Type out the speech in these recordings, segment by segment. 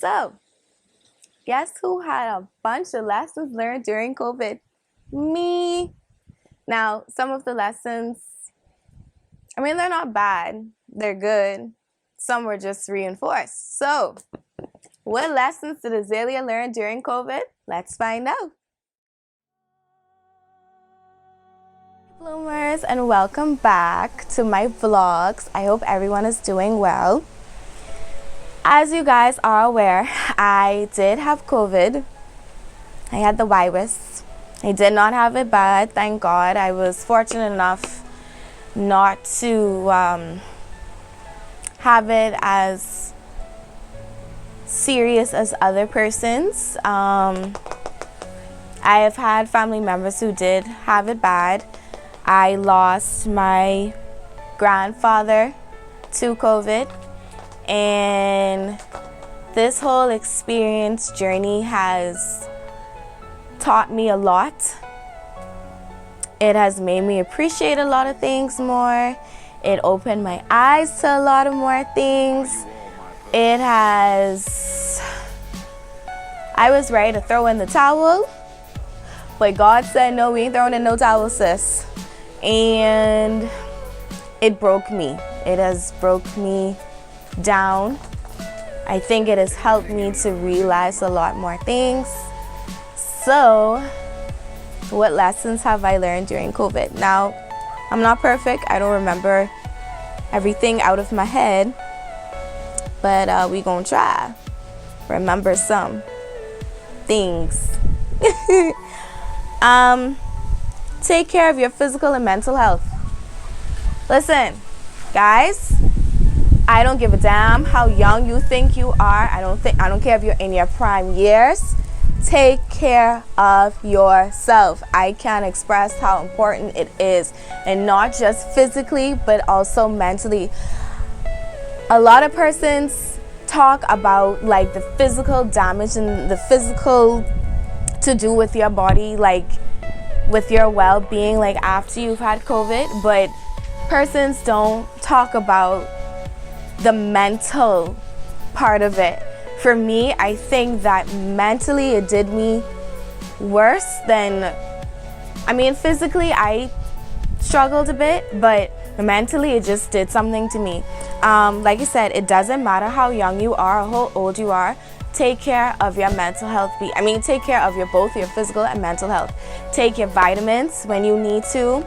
So, guess who had a bunch of lessons learned during COVID? Me. Now, some of the lessons, they're not bad. They're good. Some were just reinforced. So, what lessons did Azalea learn during COVID? Let's find out. Bloomers, and welcome back to my vlogs. I hope everyone is doing well. As you guys are aware, I did have COVID. I had the virus. I did not have it bad, thank God. I was fortunate enough not to have it as serious as other persons. I have had family members who did have it bad. I lost my grandfather to COVID, and this whole experience journey has taught me a lot. It has made me appreciate a lot of things more. It opened my eyes to a lot of more things. I was ready to throw in the towel, but God said, no, we ain't throwing in no towel, sis. And it broke me. It has broke me down. I think it has helped me to realize a lot more things. So, what lessons have I learned during COVID? Now, I'm not perfect. I don't remember everything out of my head, but we gonna try. Remember some things. Take care of your physical and mental health. Listen, guys, I don't give a damn how young you think you are. I don't care if you're in your prime years. Take care of yourself. I can't express how important it is, and not just physically, but also mentally. A lot of persons talk about like the physical damage and the physical to do with your body, like with your well-being, like after you've had COVID, but persons don't talk about the mental part of it. For me, I think that mentally it did me worse than, physically I struggled a bit, but mentally it just did something to me. Like I said, it doesn't matter how young you are or how old you are. Take care of your mental health. Take care of both your physical and mental health. Take your vitamins when you need to.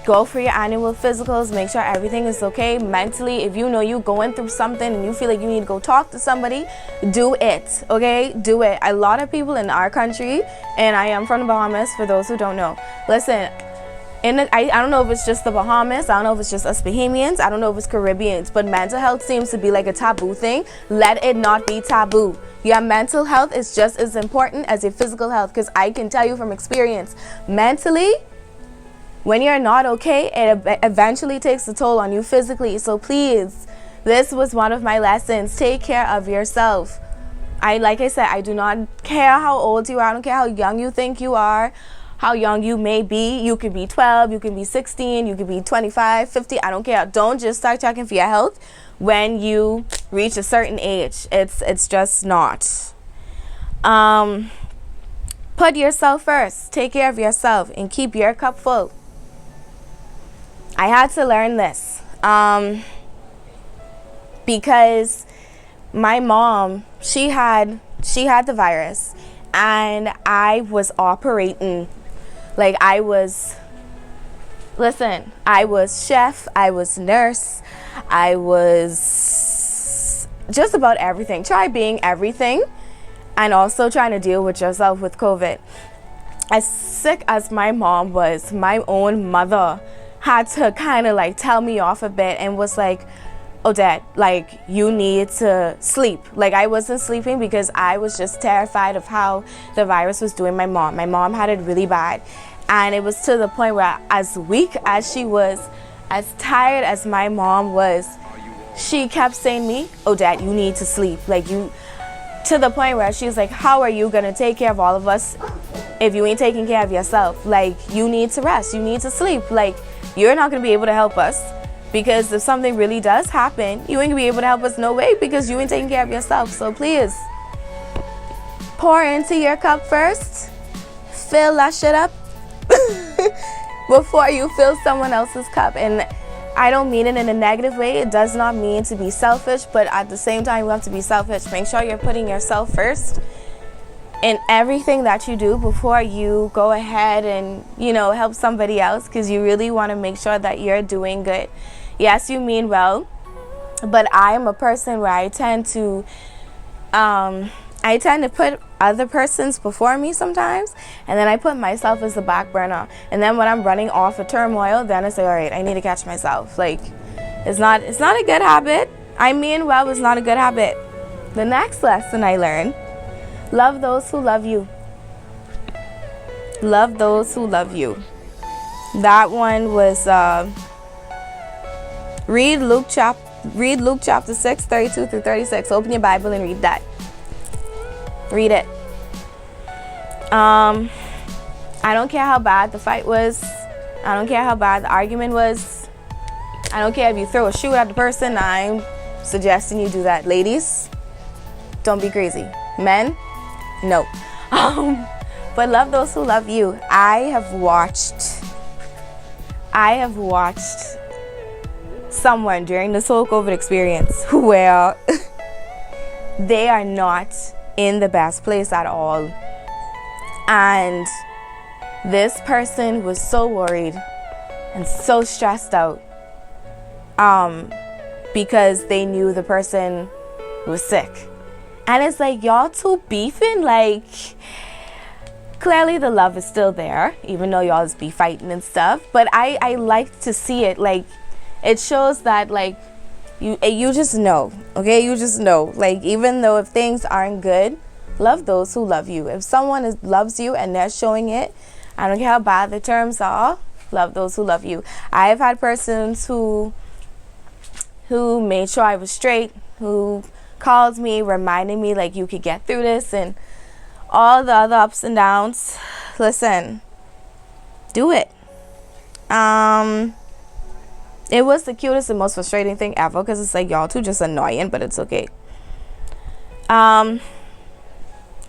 Go for your annual physicals. Make sure everything is okay. Mentally, if you know you're going through something and you feel like you need to go talk to somebody, do it, okay? Do it. A lot of people in our country, and I am from the Bahamas, for those who don't know. Listen, I don't know if it's just the Bahamas, I don't know if it's just us Bahamians, I don't know if it's Caribbeans, but mental health seems to be like a taboo thing. Let it not be taboo. Your mental health is just as important as your physical health, because I can tell you from experience, mentally, when you're not okay, it eventually takes a toll on you physically. So please, this was one of my lessons. Take care of yourself. Like I said, I do not care how old you are. I don't care how young you think you are, how young you may be. You could be 12, you could be 16, you could be 25, 50. I don't care. Don't just start checking for your health when you reach a certain age. It's just not. Put yourself first. Take care of yourself and keep your cup full. I had to learn this because my mom, she had the virus, and I was operating like I was chef, I was nurse, I was just about everything. Try being everything and also trying to deal with yourself with COVID. As sick as my mom was, my own mother had to kind of like tell me off a bit and was like, oh dad, like you need to sleep. Like I wasn't sleeping because I was just terrified of how the virus was doing my mom. My mom had it really bad, and it was to the point where, as weak as she was, as tired as my mom was, she kept saying to me, oh dad, you need to sleep. Like you, to the point where she's like, how are you gonna take care of all of us if you ain't taking care of yourself? Like you need to rest, you need to sleep. Like you're not gonna be able to help us. Because if something really does happen, you ain't gonna be able to help us no way because you ain't taking care of yourself. So please, pour into your cup first. Fill that shit up before you fill someone else's cup. And I don't mean it in a negative way. It does not mean to be selfish, but at the same time, you have to be selfish. Make sure you're putting yourself first in everything that you do before you go ahead and, help somebody else, because you really want to make sure that you're doing good. Yes, you mean well, but I am a person where I tend to put other persons before me sometimes, and then I put myself as the back burner. And then when I'm running off a turmoil, then I say, all right, I need to catch myself. Like, it's not a good habit. I mean well, it's not a good habit. The next lesson I learned: love those who love you. Love those who love you. That one was read Luke chapter 6, 32 through 36. Open your Bible and read that. Read it. I don't care how bad the fight was. I don't care how bad the argument was. I don't care if you throw a shoe at the person. I'm suggesting you do that. Ladies, don't be crazy. Men, no. But love those who love you. I have watched someone during this whole COVID experience where they are not in the best place at all. And this person was so worried and so stressed out because they knew the person was sick. And it's like, y'all two beefing? Like, clearly the love is still there, even though y'all just be fighting and stuff. But I like to see it. Like, it shows that, like, you just know, okay? You just know. Like, even though if things aren't good, love those who love you. If someone loves you and they're showing it, I don't care how bad the terms are, love those who love you. I've had persons who made sure I was straight, who called me, reminding me, like, you could get through this, and all the other ups and downs. Listen, do it. It was the cutest and most frustrating thing ever, because it's like, y'all two just annoying, but it's okay.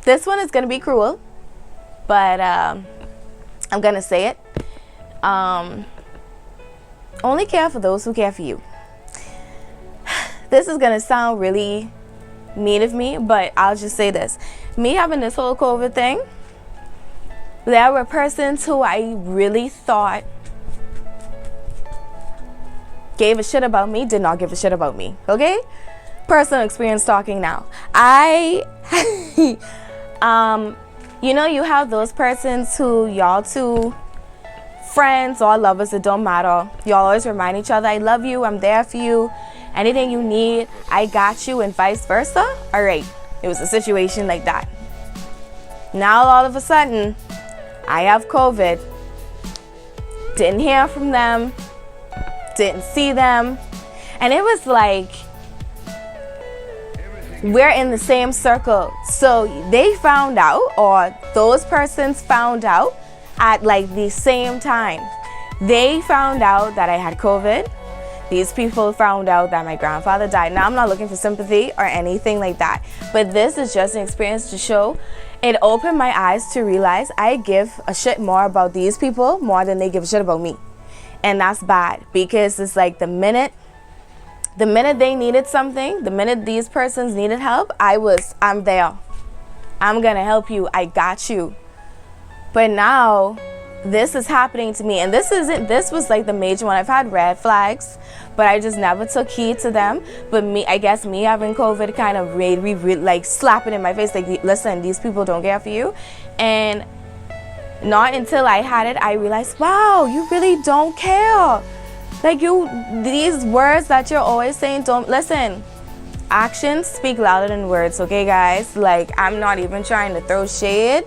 This one is going to be cruel, but I'm going to say it. Only care for those who care for you. This is going to sound really mean of me, but I'll just say this. Me having this whole COVID thing, there were persons who I really thought gave a shit about me, did not give a shit about me, okay? Personal experience talking now. You have those persons who y'all two friends or lovers, it don't matter. Y'all always remind each other, I love you, I'm there for you. Anything you need, I got you, and vice versa. All right, it was a situation like that. Now all of a sudden, I have COVID. Didn't hear from them. Didn't see them. And it was like, we're in the same circle. So they found out, or those persons found out at like the same time. They found out that I had COVID. These people found out that my grandfather died. Now, I'm not looking for sympathy or anything like that, but this is just an experience to show. It opened my eyes to realize I give a shit more about these people more than they give a shit about me. And that's bad, because it's like the minute they needed something, the minute these persons needed help, I'm there. I'm gonna help you. I got you. But now this is happening to me, and this was like the major one. I've had red flags, but I just never took heed to them. But I guess me having COVID kind of made me like slap it in my face, like, listen, these people don't care for you. And not until I had it, I realized, wow, you really don't care. Like, these words that you're always saying, don't listen. Actions speak louder than words, okay, guys? Like, I'm not even trying to throw shade.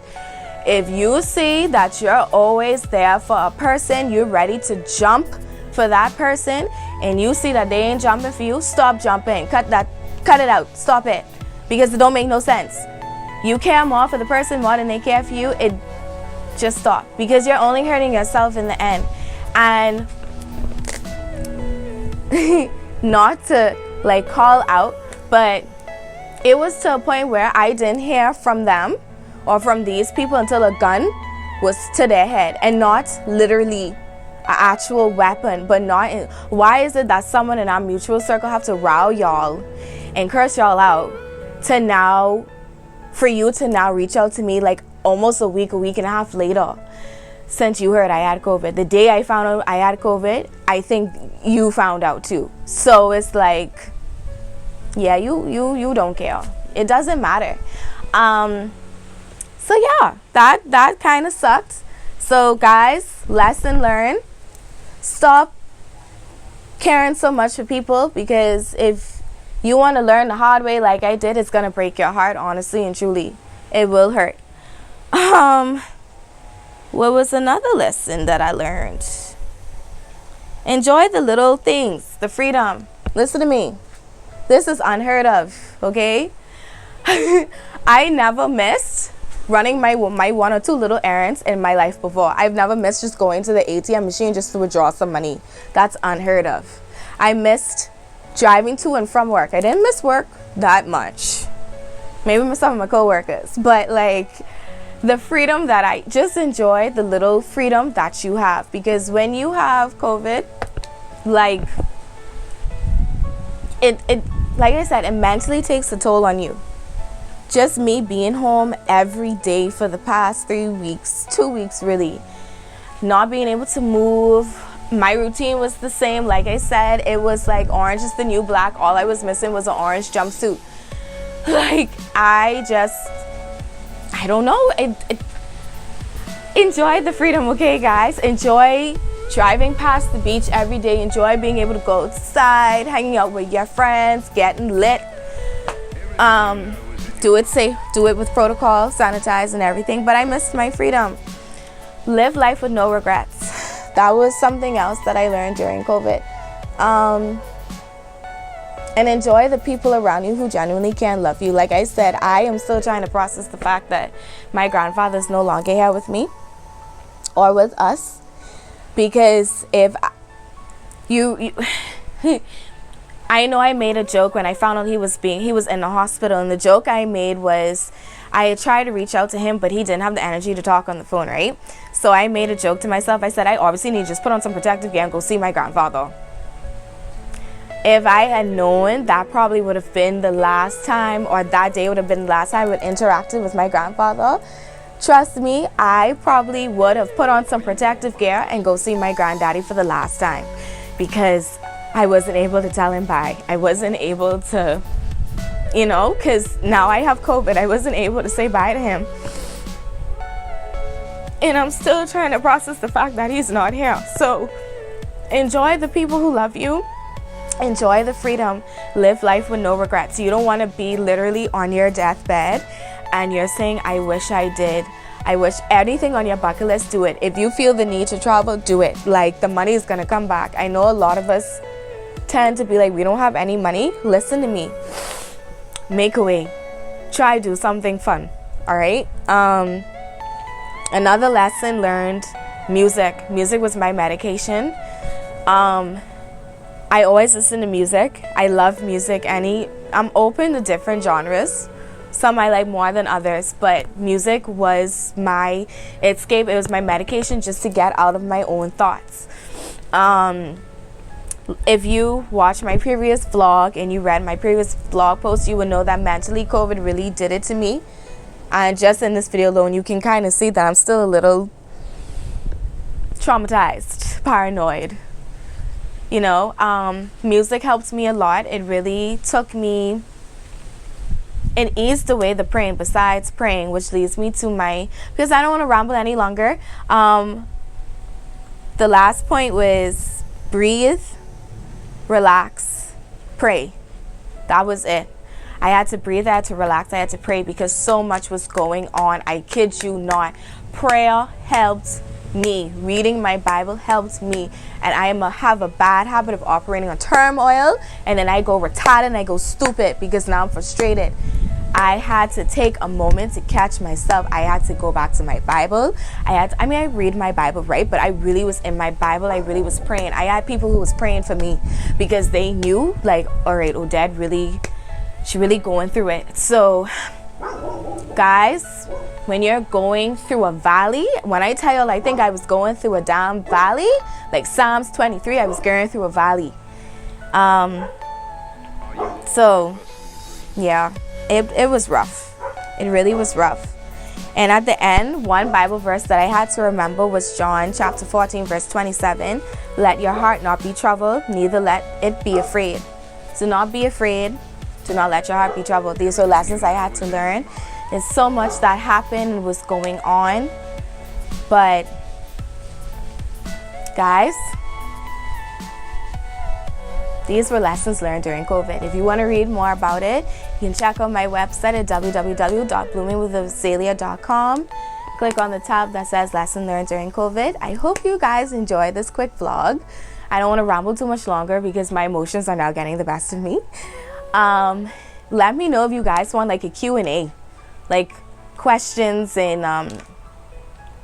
If you see that you're always there for a person, you're ready to jump for that person, and you see that they ain't jumping for you, stop jumping. Cut it out. Stop it. Because it don't make no sense. You care more for the person more than they care for you. Just stop. Because you're only hurting yourself in the end. And not to like call out, but it was to a point where I didn't hear from them or from these people until a gun was to their head, and not literally an actual weapon, but not in, why is it that someone in our mutual circle have to row y'all and curse y'all out to now, for you to now reach out to me like almost a week and a half later since you heard I had COVID? The day I found out I had COVID, I think you found out too. So it's like, yeah, you don't care. It doesn't matter. So yeah, that kind of sucked. So guys, lesson learned. Stop caring so much for people, because if you want to learn the hard way like I did, it's going to break your heart, honestly and truly. It will hurt. What was another lesson that I learned? Enjoy the little things, the freedom. Listen to me. This is unheard of, okay? I never missed running my one or two little errands in my life before. I've never missed just going to the ATM machine just to withdraw some money. That's unheard of. I missed driving to and from work. I didn't miss work that much. Maybe some of my coworkers, but like the freedom that I just enjoy, the little freedom that you have, because when you have COVID, like it like I said, it mentally takes a toll on you. Just me being home every day for the past 2 weeks really, not being able to move. My routine was the same. Like I said, it was like orange is the new black. All I was missing was an orange jumpsuit. Like I don't know. Enjoy the freedom, okay, guys? Enjoy driving past the beach every day. Enjoy being able to go outside, hanging out with your friends, getting lit. Do it safe, do it with protocol, sanitize and everything. But I missed my freedom. Live life with no regrets. That was something else that I learned during COVID. And enjoy the people around you who genuinely can love you. Like I said, I am still trying to process the fact that my grandfather's no longer here with me or with us. Because if you I know I made a joke when I found out he was in the hospital, and the joke I made was I tried to reach out to him, but he didn't have the energy to talk on the phone, right? So I made a joke to myself. I said, I obviously need to just put on some protective gear and go see my grandfather. If I had known, that probably would have been the last time, or that day would have been the last time I would interacted with my grandfather. Trust me, I probably would have put on some protective gear and go see my granddaddy for the last time, because I wasn't able to tell him bye. I wasn't able to, because now I have COVID. I wasn't able to say bye to him. And I'm still trying to process the fact that he's not here. So enjoy the people who love you. Enjoy the freedom. Live life with no regrets. You don't want to be literally on your deathbed and you're saying, I wish I did. I wish anything on your bucket list, do it. If you feel the need to travel, do it. Like, the money is going to come back. I know a lot of us tend to be like, we don't have any money. Listen to me. Make a way. Try to do something fun. All right? Another lesson learned, music. Music was my medication. I always listen to music. I love music. I'm open to different genres. Some I like more than others, but music was my escape. It was my medication just to get out of my own thoughts. If you watched my previous vlog and you read my previous blog post, you would know that mentally COVID really did it to me. And just in this video alone, you can kind of see that I'm still a little traumatized, paranoid. Music helped me a lot. It really took me and eased away the praying, besides praying, which leads me to because I don't want to ramble any longer. The last point was breathe, relax, pray. That was it. I had to breathe, I had to relax, I had to pray, because so much was going on. I kid you not. Prayer helped me. Reading my Bible helped me. And I have a bad habit of operating on turmoil, and then I go retarded and I go stupid because now I'm frustrated. I had to take a moment to catch myself. I had to go back to my Bible. I read my Bible, right? But I really was in my Bible. I really was praying. I had people who was praying for me because they knew, like, all right, Odette she really going through it. So, guys, when you're going through a valley, when I tell you, I think I was going through a damn valley, like Psalms 23, I was going through a valley. So, yeah. It was rough. It really was rough. And at the end, one Bible verse that I had to remember was John chapter 14, verse 27. Let your heart not be troubled, neither let it be afraid. Do not be afraid. Do not let your heart be troubled. These are lessons I had to learn. There's so much that happened and was going on. But, guys, these were lessons learned during COVID. If you want to read more about it, you can check out my website at www.bloomingwithazalea.com. Click on the tab that says Lesson Learned During COVID. I hope you guys enjoyed this quick vlog. I don't want to ramble too much longer because my emotions are now getting the best of me. Let me know if you guys want like a Q&A, like questions and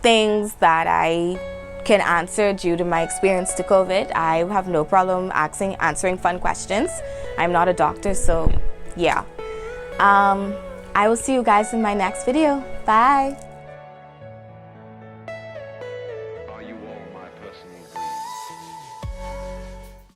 things that I can answer due to my experience to COVID. I have no problem answering fun questions. I'm not a doctor, so yeah. I will see you guys in my next video. Bye.